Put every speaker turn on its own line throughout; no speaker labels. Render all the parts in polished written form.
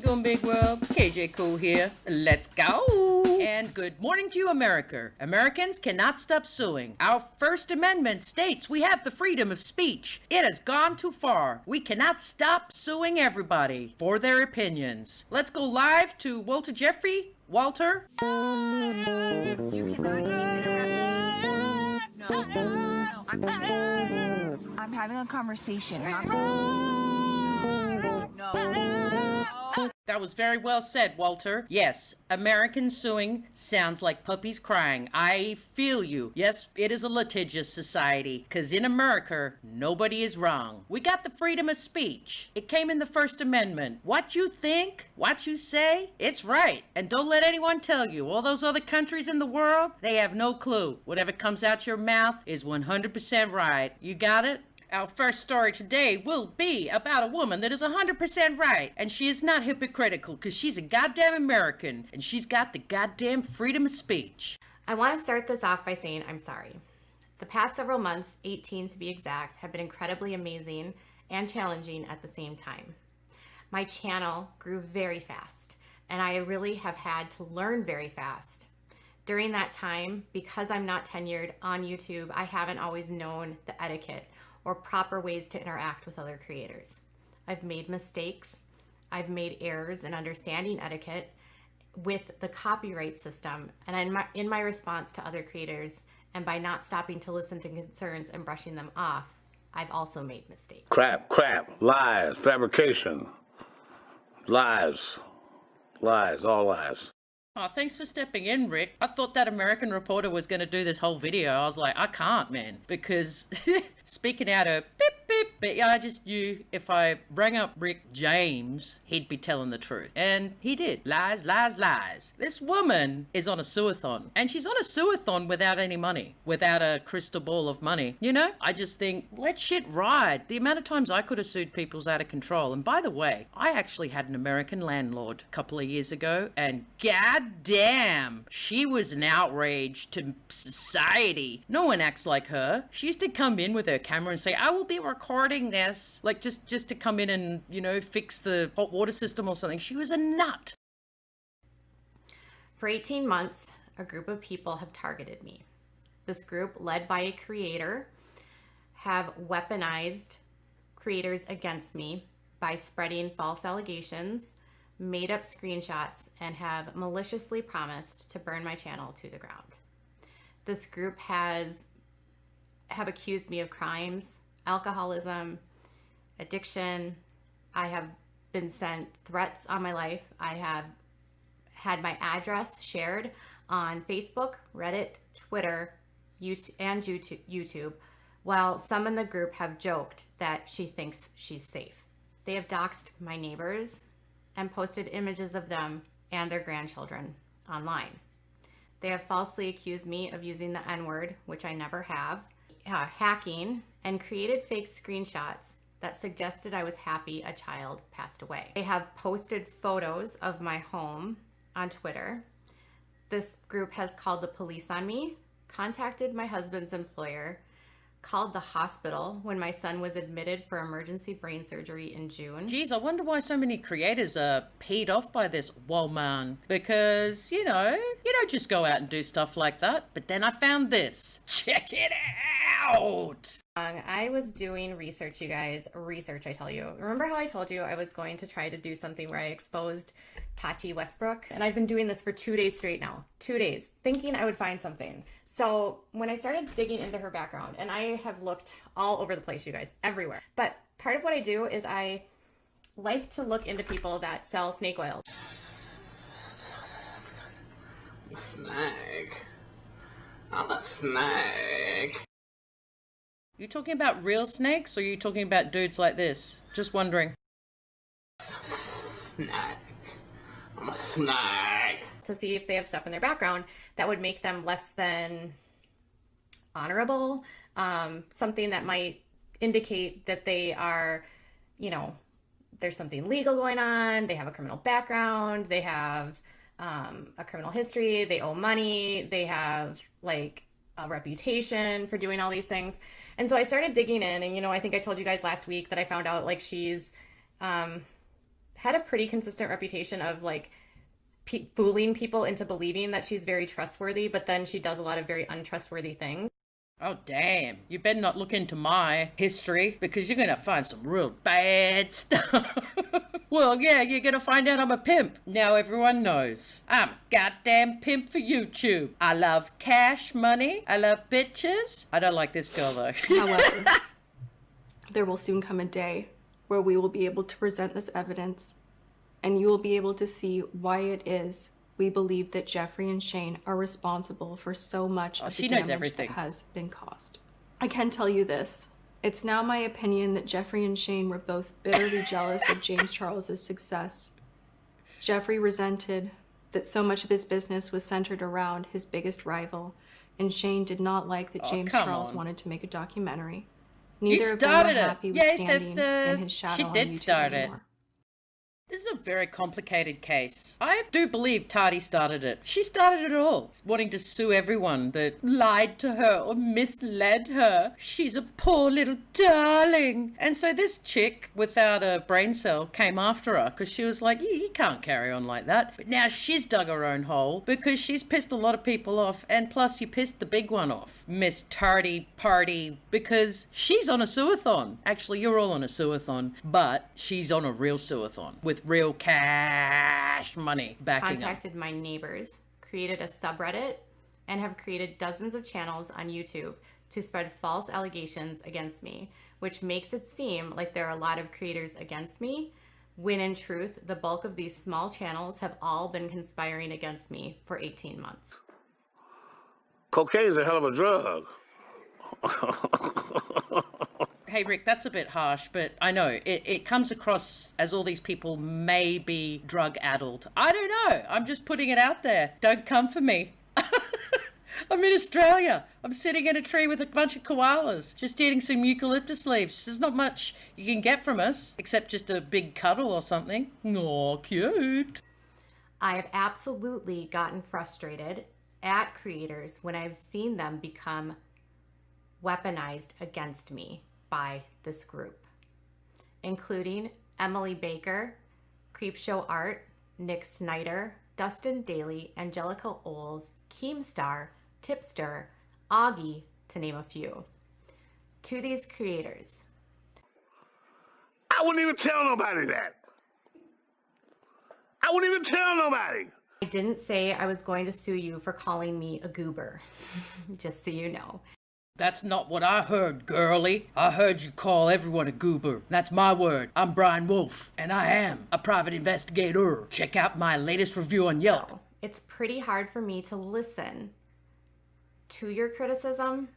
alaikum, big world. KJ Cool here. Let's go. And good morning to you, America. Americans cannot stop suing. Our First Amendment states we have the freedom of speech. It has gone too far. We cannot stop suing everybody for their opinions. Let's go live to Walter Jeffrey. Walter?
You cannot interrupt me. No, I'm having a conversation. No.
That was very well said, Walter. Yes, American suing sounds like puppies crying. I feel you. Yes, it is a litigious society, because in America, nobody is wrong. We got the freedom of speech. It came in the First Amendment. What you think, what you say, it's right. And don't let anyone tell you, all those other countries in the world, they have no clue. Whatever comes out your mouth is 100% right. You got it? Our first story today will be about a woman that is 100% right, and she is not hypocritical because she's a goddamn American, and she's got the goddamn freedom of speech.
I want to start this off by saying I'm sorry. The past several months, 18 to be exact, have been incredibly amazing and challenging at the same time. My channel grew very fast, and I really have had to learn very fast. During that time, because I'm not tenured on YouTube, I haven't always known the etiquette or proper ways to interact with other creators. I've made mistakes. I've made errors in understanding etiquette with the copyright system, and in my response to other creators, and by not stopping to listen to concerns and brushing them off, I've also made mistakes.
Crap, lies, fabrication, lies, all lies.
Oh, thanks for stepping in, Rick. I thought that American reporter was going to do this whole video. I was like, I can't, man, because speaking out of beep, beep, but yeah, I just knew if I rang up Rick James, he'd be telling the truth. And he did. Lies, lies, lies. This woman is on a suathon, and she's on a suathon without any money, without a crystal ball of money. You know, I just think, let shit ride. The amount of times I could have sued people's out of control. And by the way, I actually had an American landlord a couple of years ago, and god damn, she was an outrage to society. No one acts like her. She used to come in with her camera and say, I will be recording this, like just to come in and, you know, fix the hot water system or something. She was a nut.
For 18 months, a group of people have targeted me. This group, led by a creator, have weaponized creators against me by spreading false allegations, made up screenshots, and have maliciously promised to burn my channel to the ground. This group have accused me of crimes, alcoholism, addiction. I have been sent threats on my life. I have had my address shared on Facebook, Reddit, Twitter, and YouTube, while some in the group have joked that she thinks she's safe. They have doxed my neighbors and posted images of them and their grandchildren online. They have falsely accused me of using the N-word, which I never have, hacking, and created fake screenshots that suggested I was happy a child passed away. They have posted photos of my home on Twitter. This group has called the police on me, contacted my husband's employer, called the hospital when my son was admitted for emergency brain surgery in June.
Geez, I wonder why so many creators are peed off by this woman. Because, you know, you don't just go out and do stuff like that. But then I found this. Check it out!
I was doing research, you guys. Research, I tell you. Remember how I told you I was going to try to do something where I exposed Tati Westbrook? And I've been doing this for 2 days straight now. 2 days. Thinking I would find something. So when I started digging into her background, and I have looked all over the place, you guys, everywhere. But part of what I do is I like to look into people that sell snake oil.
Snake. I'm a snake.
You talking about real snakes, or are you talking about dudes like this? Just wondering.
Snake. I'm a snake.
To see if they have stuff in their background that would make them less than honorable, something that might indicate that they are, you know, there's something legal going on, they have a criminal background, they have a criminal history, they owe money, they have like a reputation for doing all these things. And so I started digging in, and, you know, I think I told you guys last week that I found out like she's had a pretty consistent reputation of like fooling people into believing that she's very trustworthy, but then she does a lot of very untrustworthy things.
Oh, damn. You better not look into my history because you're going to find some real bad stuff. Well, yeah, you're going to find out I'm a pimp. Now everyone knows. I'm a goddamn pimp for YouTube. I love cash money. I love bitches. I don't like this girl, though.
However, there will soon come a day where we will be able to present this evidence, and you will be able to see why it is we believe that Jeffrey and Shane are responsible for so much of the damage that has been caused. I can tell you this. It's now my opinion that Jeffrey and Shane were both bitterly jealous of James Charles's success. Jeffrey resented that so much of his business was centered around his biggest rival, and Shane did not like that James Charles wanted to make a documentary. Neither of them were happy with standing in his shadow on YouTube anymore.
This is a very complicated case. I do believe Tati started it. She started it all, wanting to sue everyone that lied to her or misled her. She's a poor little darling. And so this chick without a brain cell came after her because she was like, you can't carry on like that. But now she's dug her own hole because she's pissed a lot of people off, and plus you pissed the big one off, Miss Tardy Party, because she's on a sueathon. Actually, you're all on a sueathon, but she's on a real sueathon with real cash money backing
contacted my neighbors, created a subreddit, and have created dozens of channels on YouTube to spread false allegations against me, which makes it seem like there are a lot of creators against me, when in truth, the bulk of these small channels have all been conspiring against me for 18 months.
Cocaine's a hell of a drug.
Hey, Rick, that's a bit harsh, but I know it comes across as all these people may be drug-addled. I don't know. I'm just putting it out there. Don't come for me. I'm in Australia. I'm sitting in a tree with a bunch of koalas, just eating some eucalyptus leaves. There's not much you can get from us, except just a big cuddle or something. Aw, cute.
I have absolutely gotten frustrated at creators when I've seen them become weaponized against me by this group, including Emily Baker, Creepshow Art, Nick Snyder, Dustin Daly, Angelica Oles, Keemstar, Tipster, Augie, to name a few. To these creators,
I wouldn't even tell nobody that. I wouldn't even tell nobody.
I didn't say I was going to sue you for calling me a goober, just so you know.
That's not what I heard, girlie. I heard you call everyone a goober. That's my word. I'm Brian Wolf, and I am a private investigator. Check out my latest review on Yelp.
So, it's pretty hard for me to listen to your criticism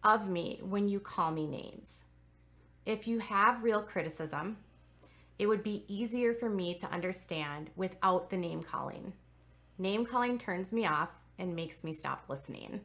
of me when you call me names. If you have real criticism, it would be easier for me to understand without the name calling. Name calling turns me off and makes me stop listening.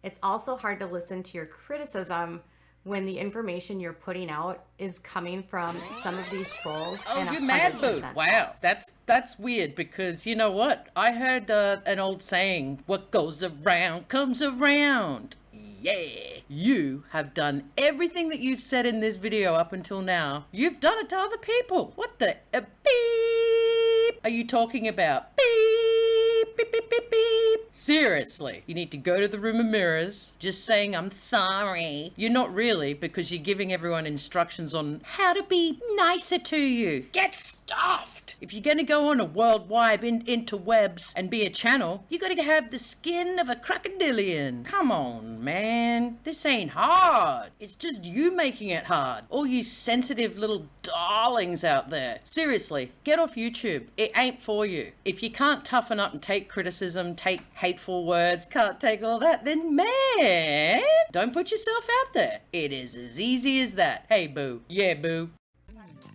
It's also hard to listen to your criticism when the information you're putting out is coming from some of these trolls.
Oh, you're mad, boo. Wow, that's weird because you know what? I heard an old saying, what goes around comes around. Yeah. You have done everything that you've said in this video up until now. You've done it to other people. What the beep are you talking about? Beep, beep, beep, beep, beep. Seriously, you need to go to the room of mirrors, just saying, I'm sorry. You're not really, because you're giving everyone instructions on how to be nicer to you. Get stuffed. If you're gonna go on a worldwide interwebs and be a channel, you gotta have the skin of a crocodilian. Come on, man. This ain't hard. It's just you making it hard. All you sensitive little darlings out there. Seriously, get off YouTube. It ain't for you. If you can't toughen up and take criticism, take hateful words, can't take all that, then man, don't put yourself out there. It is as easy as that. Hey, boo. Yeah, boo.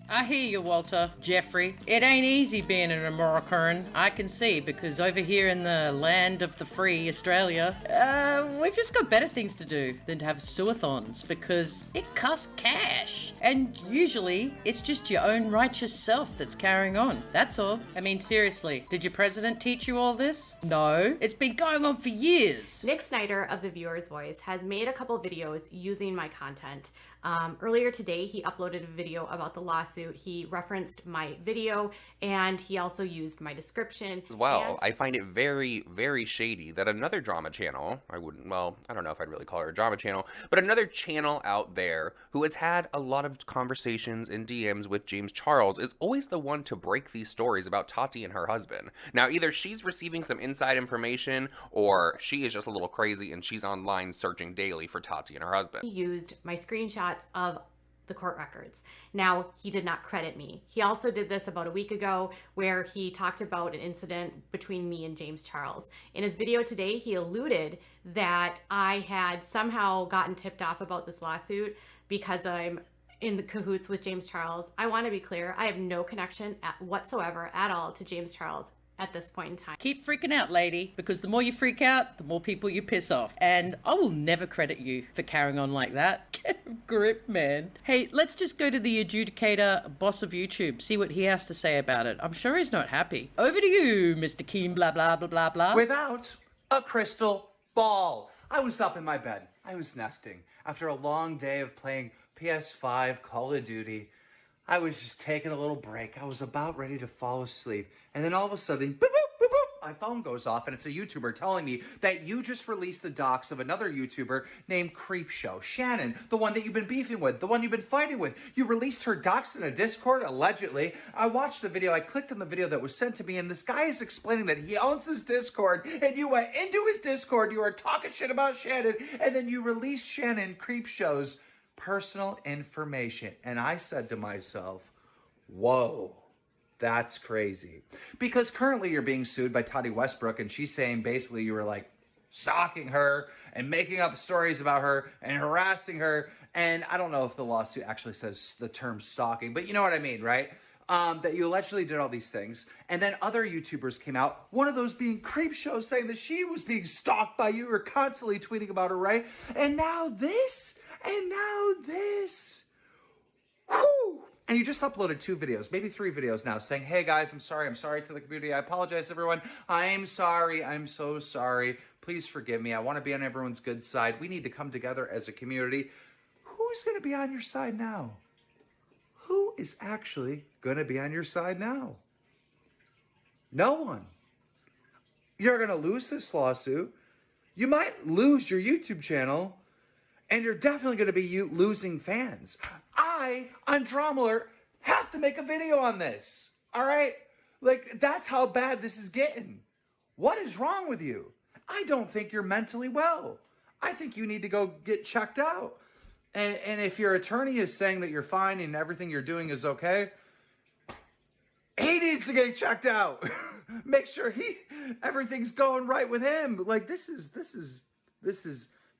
I hear you, Walter. Jeffrey. It ain't easy being an American, I can see, because over here in the land of the free, Australia, we've just got better things to do than to have sueathons, because it costs cash. And usually, it's just your own righteous self that's carrying on. That's all. I mean, seriously, did your president teach you all this? No. It's been going on for years.
Nick Snyder of The Viewer's Voice has made a couple videos using my content. Earlier today, he uploaded a video about the lawsuit. He referenced my video, and he also used my description.
As well, I find it very, very shady that another drama channel, I don't know if I'd really call her a drama channel, but another channel out there who has had a lot of conversations in DMs with James Charles is always the one to break these stories about Tati and her husband. Now, either she's receiving some inside information, or she is just a little crazy and she's online searching daily for Tati and her husband.
He used my screenshots of the court records. Now, he did not credit me. He also did this about a week ago where he talked about an incident between me and James Charles. In his video today, he alluded that I had somehow gotten tipped off about this lawsuit because I'm in the cahoots with James Charles. I want to be clear, I have no connection whatsoever at all to James Charles at this point in time.
Keep freaking out, lady, because the more you freak out, the more people you piss off. And I will never credit you for carrying on like that. Get a grip, man. Hey, let's just go to the adjudicator, boss of YouTube, see what he has to say about it. I'm sure he's not happy. Over to you, Mr. Keen, blah, blah, blah, blah, blah.
Without a crystal ball. I was up in my bed. I was nesting. After a long day of playing PS5, Call of Duty, I was just taking a little break. I was about ready to fall asleep. And then all of a sudden, boop, boop, boop, boop, my phone goes off and it's a YouTuber telling me that you just released the docs of another YouTuber named Creepshow. Shannon, the one that you've been beefing with, the one you've been fighting with. You released her docs in a Discord, allegedly. I watched the video. I clicked on the video that was sent to me, and this guy is explaining that he owns his Discord, and you went into his Discord, you were talking shit about Shannon, and then you released Shannon Creepshow's personal information. And I said to myself, whoa, that's crazy. Because currently you're being sued by Tati Westbrook, and she's saying basically you were like stalking her and making up stories about her and harassing her. And I don't know if the lawsuit actually says the term stalking, but you know what I mean, right? That you allegedly did all these things. And then other YouTubers came out, one of those being Creepshow, saying that she was being stalked by you or constantly tweeting about her, right? And now this. And now this. Whew. And you just uploaded 2 videos, maybe 3 videos now, saying, hey guys, I'm sorry to the community. I apologize, everyone. I'm sorry. I'm so sorry. Please forgive me. I want to be on everyone's good side. We need to come together as a community. Who's going to be on your side now? Who is actually going to be on your side now? No one. You're going to lose this lawsuit. You might lose your YouTube channel. And you're definitely going to be losing fans. I, on Drama, have to make a video on this. All right? Like, that's how bad this is getting. What is wrong with you? I don't think you're mentally well. I think you need to go get checked out. And if your attorney is saying that you're fine and everything you're doing is okay, he needs to get checked out. Make sure everything's going right with him. Like, this is,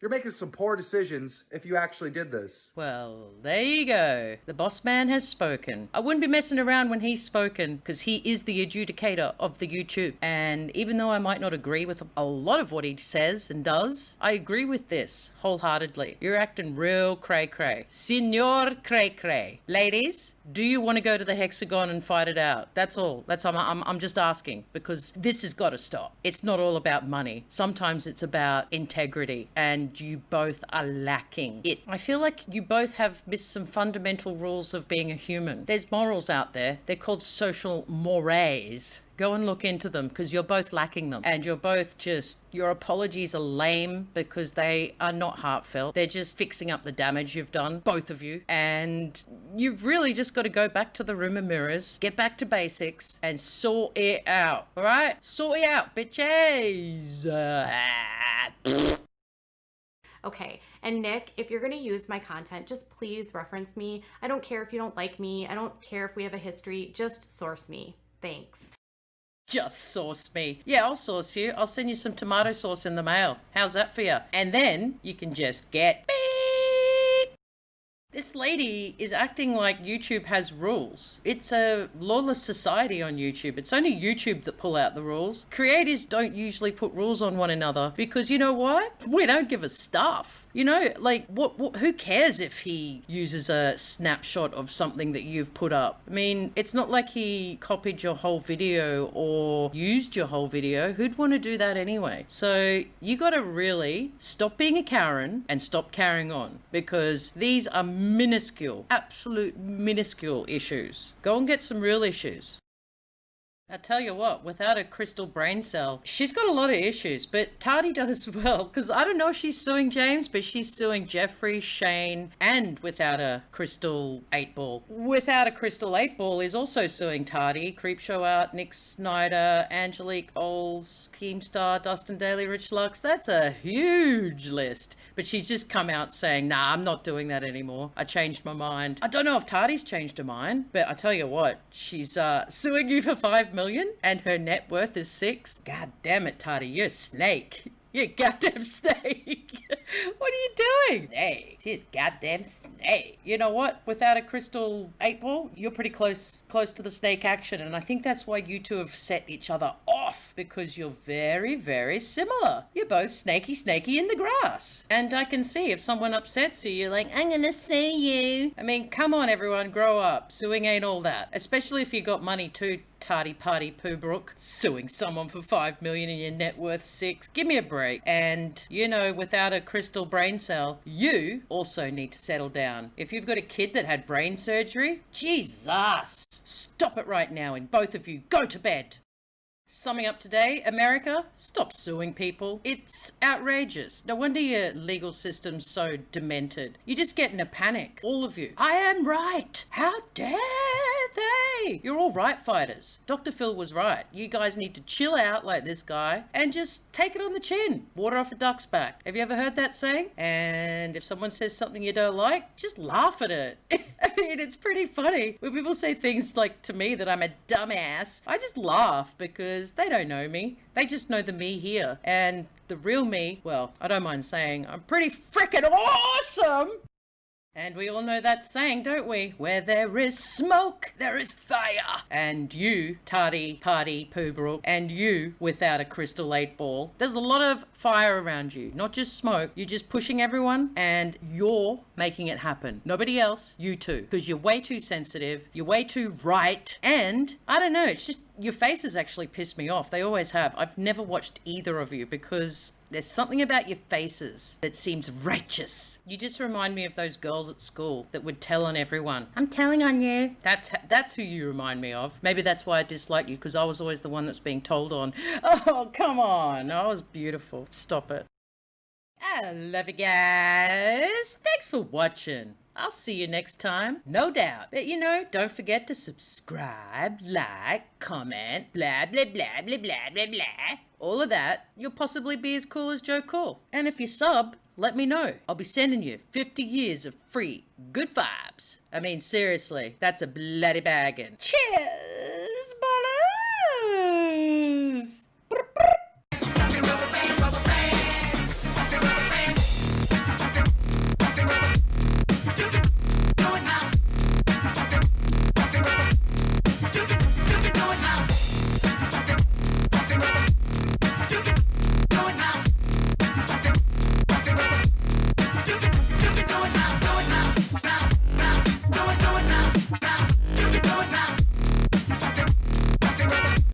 you're making some poor decisions if you actually did this.
Well, there you go. The boss man has spoken. I wouldn't be messing around when he's spoken, because he is the adjudicator of the YouTube. And even though I might not agree with a lot of what he says and does, I agree with this wholeheartedly. You're acting real cray-cray. Signor cray-cray. Ladies, do you want to go to the hexagon and fight it out? That's all. I'm just asking, because this has got to stop. It's not all about money. Sometimes it's about integrity, and you both are lacking it. I feel like you both have missed some fundamental rules of being a human. There's morals out there. They're called social mores. Go and look into them, because you're both lacking them. And you're both your apologies are lame because they are not heartfelt. They're just fixing up the damage you've done, both of you. And you've really just got to go back to the room of mirrors, get back to basics, and sort it out. All right? Sort it out, bitches.
Okay, and Nick, if you're going to use my content, just please reference me. I don't care if you don't like me. I don't care if we have a history. Just source me. Thanks.
Just source me. Yeah, I'll source you. I'll send you some tomato sauce in the mail. How's that for you? And then you can just get beep. This lady is acting like YouTube has rules. It's a lawless society on YouTube. It's only YouTube that pull out the rules. Creators don't usually put rules on one another because you know what? We don't give a stuff. You know, like, who cares if he uses a snapshot of something that you've put up? I mean, it's not like he copied your whole video or used your whole video. Who'd want to do that anyway? So you got to really stop being a Karen and stop carrying on, because these are minuscule, absolute minuscule issues. Go and get some real issues. I tell you what, without a crystal brain cell, she's got a lot of issues, but Tati does as well, because I don't know if she's suing James, but she's suing Jeffrey, Shane, and Without a Crystal 8-Ball. Without a Crystal 8-Ball is also suing Tati, Creepshow Out, Nick Snyder, Angelique Oles, Keemstar, Dustin Daly, Rich Lux. That's a huge list, but she's just come out saying, nah, I'm not doing that anymore. I changed my mind. I don't know if Tati's changed her mind, but I tell you what, she's suing you for $5 million and her net worth is 6. God damn it, Tati, you're a snake. You goddamn snake. What are you doing? Hey, you goddamn snake. You know what? Without a crystal 8-ball, you're pretty close to the snake action. And I think that's why you two have set each other off, because you're very, very similar. You're both snaky in the grass. And I can see if someone upsets you, you're like, I'm gonna sue you. I mean, come on, everyone, grow up. Suing ain't all that. Especially if you got money too, Tati Party Poobrook. Suing someone for $5 million and your net worth 6. Give me a break. And, you know, without a crystal brain cell, you also need to settle down. If you've got a kid that had brain surgery, Jesus, stop it right now and both of you go to bed. Summing up today, America, stop suing people. It's outrageous. No wonder your legal system's so demented. You just get in a panic, all of you. I am right. How dare they? You're all right fighters. Dr. Phil was right. You guys need to chill out like this guy and just take it on the chin. Water off a duck's back. Have you ever heard that saying? And if someone says something you don't like, just laugh at it. I mean, it's pretty funny. When people say things like to me that I'm a dumbass, I just laugh because they don't know me. They just know the me here. And the real me, well, I don't mind saying, I'm pretty frickin' awesome! And we all know that saying, don't we? Where there is smoke, there is fire. And you, Tati, Party, Poobrook, and you, Without a Crystal 8-Ball, there's a lot of fire around you, not just smoke. You're just pushing everyone and you're making it happen. Nobody else, you two. Because you're way too sensitive, you're way too right, and I don't know, it's just your faces actually piss me off. They always have. I've never watched either of you because there's something about your faces that seems righteous. You just remind me of those girls at school that would tell on everyone. I'm telling on you. That's who you remind me of. Maybe that's why I dislike you, because I was always the one that's being told on. Oh, come on. I was beautiful. Stop it. I love you guys. Thanks for watching. I'll see you next time, no doubt. But you know, don't forget to subscribe, like, comment, blah, blah, blah, blah, blah, blah, blah. All of that. You'll possibly be as cool as Joe Cool. And if you sub, let me know. I'll be sending you 50 years of free good vibes. I mean, seriously, that's a bloody baggin'. Cheers, ballers!
Do it now.